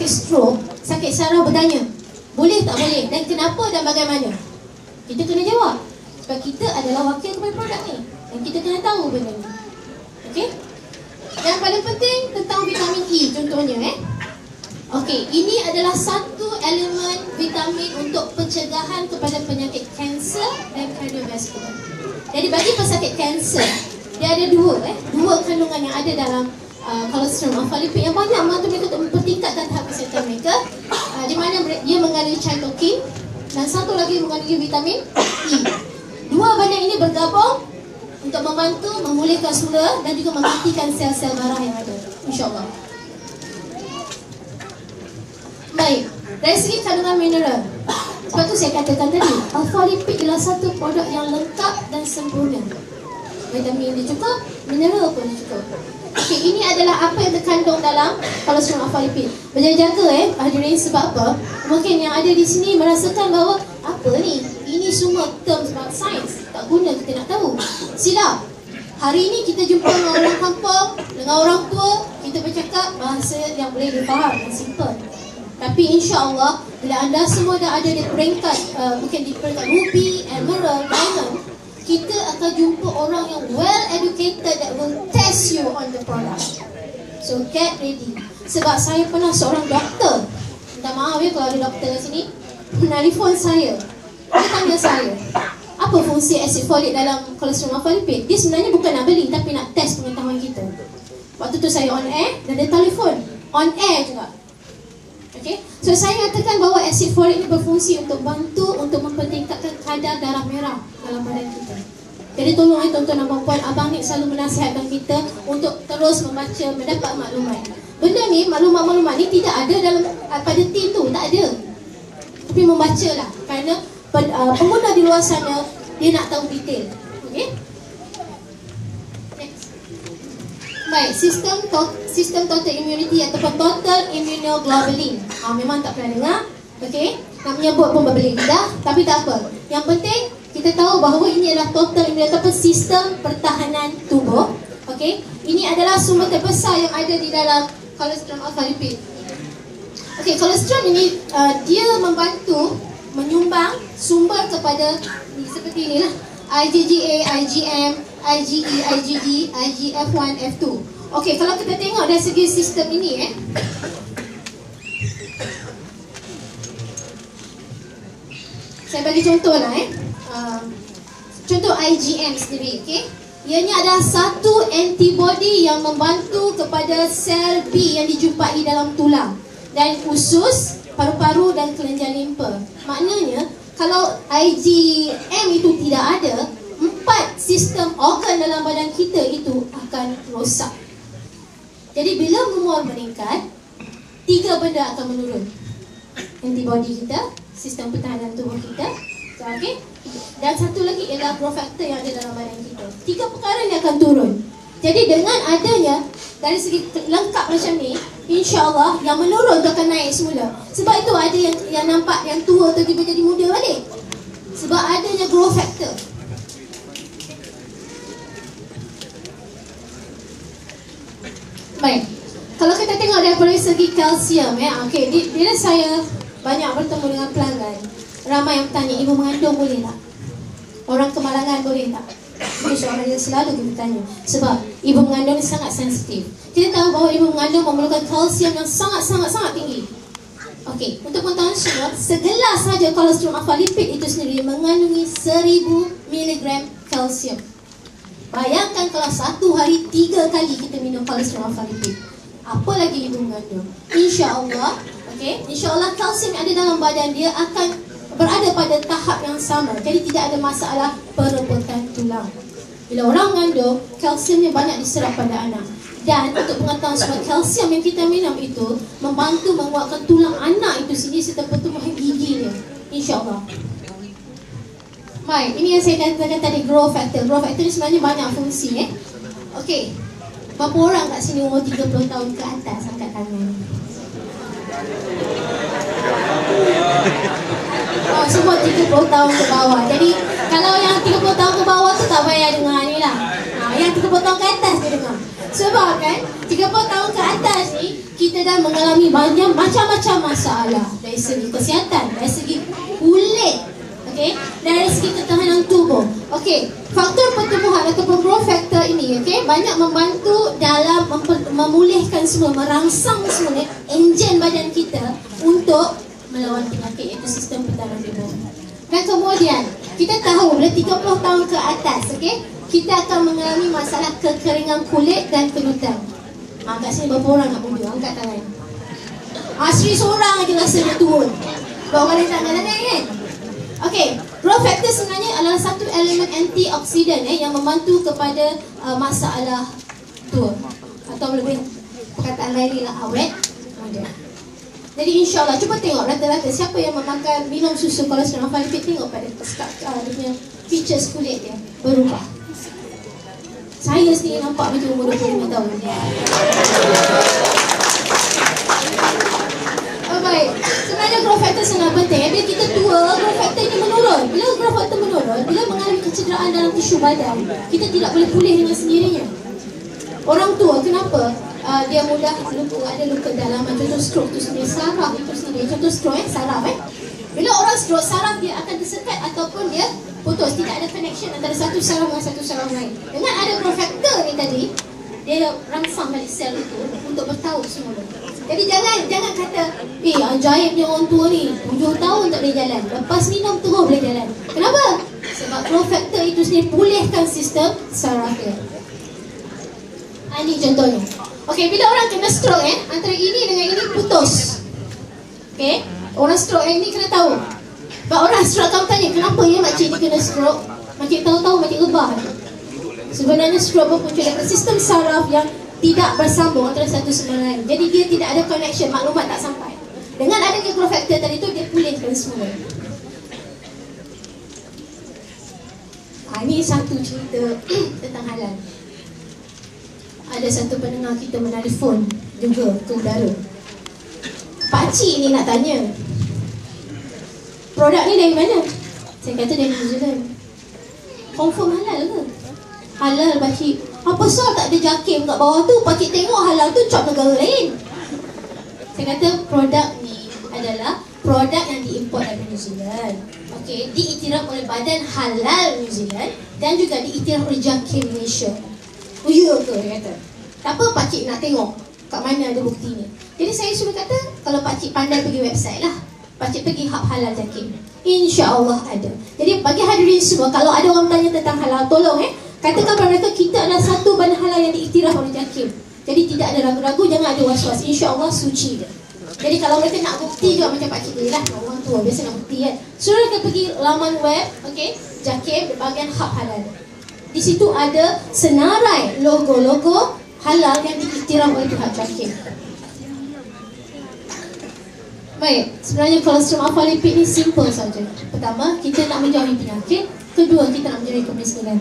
sakit stroke, sakit saraf bertanya, boleh tak boleh dan kenapa dan bagaimana? Kita kena jawab. Sebab kita adalah wakil kepada produk ni dan kita kena tahu benda ni. Okey? Yang paling penting tentang vitamin E contohnya Okey, ini adalah satu elemen vitamin untuk pencegahan kepada penyakit kanser dan kardiovaskular. Jadi bagi pesakit kanser, dia ada dua kandungan yang ada dalam kolesterol alpha lipid yang banyak membantu mereka untuk mempertingkatkan tahap kesihatan mereka. Di mana dia mengandungi cytokine dan satu lagi mengandungi vitamin E. Dua benda ini bergabung untuk membantu memulihkan selura dan juga mematikan sel-sel darah yang ada, insya-Allah. Baik, dari segi kandungan mineral, sebab tu saya katakan tadi, alpha lipid adalah satu produk yang lengkap dan sempurna. Vitamin dia cukup, mineral pun cukup. Okey, ini adalah apa yang terkandung dalam kolesterol alpha lipid. Berjaga-jaga hadirin, sebab apa? Mungkin yang ada di sini merasakan bahawa apa ni? Ini semua terms about science, tak guna kita nak tahu. Silap. Hari ini kita jumpa dengan orang kampung, dengan orang tua, kita bercakap bahasa yang boleh difaham dan simple. Tapi insya-Allah bila anda semua dah ada di peringkat mungkin di peringkat ruby, emerald, diamond, kita akan jumpa orang yang well educated that will test you on the product. So get ready. Sebab saya pernah seorang doktor, minta maaf kalau ada doktor di sini, menelpon saya. Dia tanya saya, apa fungsi asid folik dalam kolesterol alpha lipid? Dia sebenarnya bukan nak beli tapi nak test pengetahuan kita. Waktu tu saya on air dan dia telefon on air juga. Okay. So saya katakan bahawa asid folik ini berfungsi untuk bantu untuk mempertingkatkan kadar darah merah dalam badan kita. Jadi tolong tuan-tuan dan puan-puan, abang ni selalu menasihatkan kita untuk terus membaca, mendapat maklumat. Benda ni, maklumat-maklumat ni tidak ada dalam pada tim tu, tak ada. Tapi membacalah, kerana pengguna di luar sana dia nak tahu detail. Okey. Baik, sistem total immunity ataupun total immunoglobulin. Memang tak pernah dengar. Okey, nak menyebut pun berbelit lidah, tapi tak apa. Yang penting kita tahu bahawa ini adalah total immunity ataupun sistem pertahanan tubuh. Okey, ini adalah sumber terbesar yang ada di dalam kolesterol alpha lipid. Okey, kolesterol ini dia membantu menyumbang sumber kepada seperti inilah IgGA, IgM, IgE, IgD, IgF1, F2. Okey, kalau kita tengok dari segi sistem ini saya bagi contohlah contoh IgM sendiri, okey. Ianya adalah satu antibody yang membantu kepada sel B yang dijumpai dalam tulang dan usus, paru-paru dan kelenjar limpa. Maknanya kalau IgM itu tidak ada, 4 sistem organ dalam badan kita itu akan rosak. Jadi bila umur meningkat, 3 benda akan menurun. Antibody kita, sistem pertahanan tubuh kita, okay? Dan satu lagi ialah growth factor yang ada dalam badan kita. 3 perkara ni akan turun. Jadi dengan adanya dari segi lengkap macam ni, insya-Allah yang menurun tu akan naik semula. Sebab itu ada yang nampak yang tua tiba-tiba jadi muda balik. Sebab adanya growth factor. Baik. Kalau kita tengok dari segi kalsium okey, bila saya banyak bertemu dengan pelanggan, ramai yang bertanya, ibu mengandung boleh tak? Orang kemalangan boleh tak? Ini soalan yang selalu kita tanya. Sebab ibu mengandung sangat sensitif. Kita tahu bahawa ibu mengandung memerlukan kalsium yang sangat tinggi. Okey, untuk pengetahuan semua, segelas saja kolesterol alpha lipid itu sendiri mengandungi 1000 mg kalsium. Bayangkan kalau satu hari 3 kali kita minum kolesterol alpha lipid. Apa lagi ibu mengandung? InsyaAllah, okey, InsyaAllah kalsium yang ada dalam badan dia akan berada pada tahap yang sama. Jadi tidak ada masalah perebutan tulang. Bila orang mengandung, kalsiumnya banyak diserap pada anak. Dan untuk pengetahuan semua, kalsium yang kita minum itu membantu menguatkan tulang anak itu sendiri serta pertumbuhan giginya, insyaAllah. Baik, ini yang saya katakan tadi, growth factor. Growth factor ni sebenarnya banyak fungsi. Okey, berapa orang kat sini umur 30 tahun ke atas angkat tangan? Semua 30 tahun ke bawah. Jadi kalau yang 30 tahun ke bawah tu tak payah dengar ni lah. Yang 30 tahun ke atas dia dengar. Sebab kan 30 tahun ke atas ni kita kita dah mengalami banyak macam-macam masalah dari segi kesihatan, dari segi kulit, okey, dari segi ketahanan tubuh. Okey, faktor pertumbuhan ataupun growth factor ini, okey, banyak membantu dalam memulihkan semua, merangsang semua enjin badan kita untuk melawan penyakit, iaitu sistem pertahanan tubuh. Dan kemudian kita tahu bila 30 tahun ke atas, okey, kita akan mengalami masalah kekeringan kulit dan kerutan. Kat sini berapa orang nak mundur? Angkat tangan. Asri seorang aja rasa dia turun. Bawa orang tangan kan? Okey, growth factor sebenarnya adalah satu elemen antioksidan yang membantu kepada masalah tua, atau lebih perkataan lain ialah awet muda. Jadi insyaAllah, cuba tengok rata-rata siapa yang memakan minum susu kolesterol lipid, tengok pada dia punya features kulit dia berubah. Saya sendiri nampak macam umur 25 tahun. Oh, baik. Sebenarnya growth factor sangat penting. Bila kita tua, growth factor ini menurun. Bila growth factor menurun, bila mengalami kecederaan dalam tisu badan, kita tidak boleh pulih dengan sendirinya. Orang tua, kenapa? Dia mudah luka, ada luka dalaman. Contoh stroke itu sendiri, saraf itu sendiri. Contoh stroke, saraf. Bila orang stroke, saraf dia akan tersekat ataupun dia putus. Tidak ada connection antara satu saraf dengan satu saraf lain. Dengan ada growth factor ni tadi, dia rangsang balik sel itu untuk bertaut semula. Jadi jangan kata, ajaibnya orang tua ni 7 tahun tak boleh jalan, lepas minum terus boleh jalan. Kenapa? Sebab growth factor itu sendiri pulihkan sistem saraf dia. Ini contohnya. Okey, bila orang kena stroke antara ini dengan ini putus. Okey, orang stroke ini kena tahu. Sebab orang stroke kamu tanya, kenapa ya makcik ni kena stroke? Makcik tahu-tahu makcik rebah. Sebenarnya stroke berpunca dari sistem saraf yang tidak bersambung antara satu sama lain. Jadi dia tidak ada connection, maklumat tak sampai. Dengan adanya growth factor tadi tu, dia pulihkan semua. Ini satu cerita tentang halal. Ada satu pendengar kita menelefon juga ke udara. Pakcik ni nak tanya, produk ni dari mana? Saya kata dari New Zealand. Confirm halal ke? Halal pakcik. Apa soal tak ada jakim kat bawah tu? Pakcik tengok halal tu cap negara lain. Saya kata produk ni adalah produk yang diimport dari New Zealand. Okey, diiktiraf oleh Badan Halal New Zealand dan juga diiktiraf oleh Jakim Malaysia. Oh ya ke? Dia kata. Tak apa, pakcik nak tengok kat mana ada bukti ni. Jadi saya suruh kata, kalau pakcik pandai pergi website lah, pakcik pergi hub halal Jakim, InsyaAllah ada. Jadi bagi hadirin semua, kalau ada orang tanya tentang halal, tolong katakan kepada mereka, kita adalah satu badan halal yang diiktiraf oleh Jakim. Jadi tidak ada ragu-ragu, jangan ada was-was. InsyaAllah suci dia. Jadi kalau mereka nak bukti juga macam pakcik dia lah, orang tua biasa nak bukti kan. Suruh mereka pergi laman web, okey, Jakim, bahagian hub halal. Di situ ada senarai logo-logo halal yang diiktiraf oleh pihak Jakim. Baik, sebenarnya kolesterol alpha lipid ni simple saja. Pertama, kita nak menjauhi penyakit. Kedua, kita nak menjauhi kemiskinan.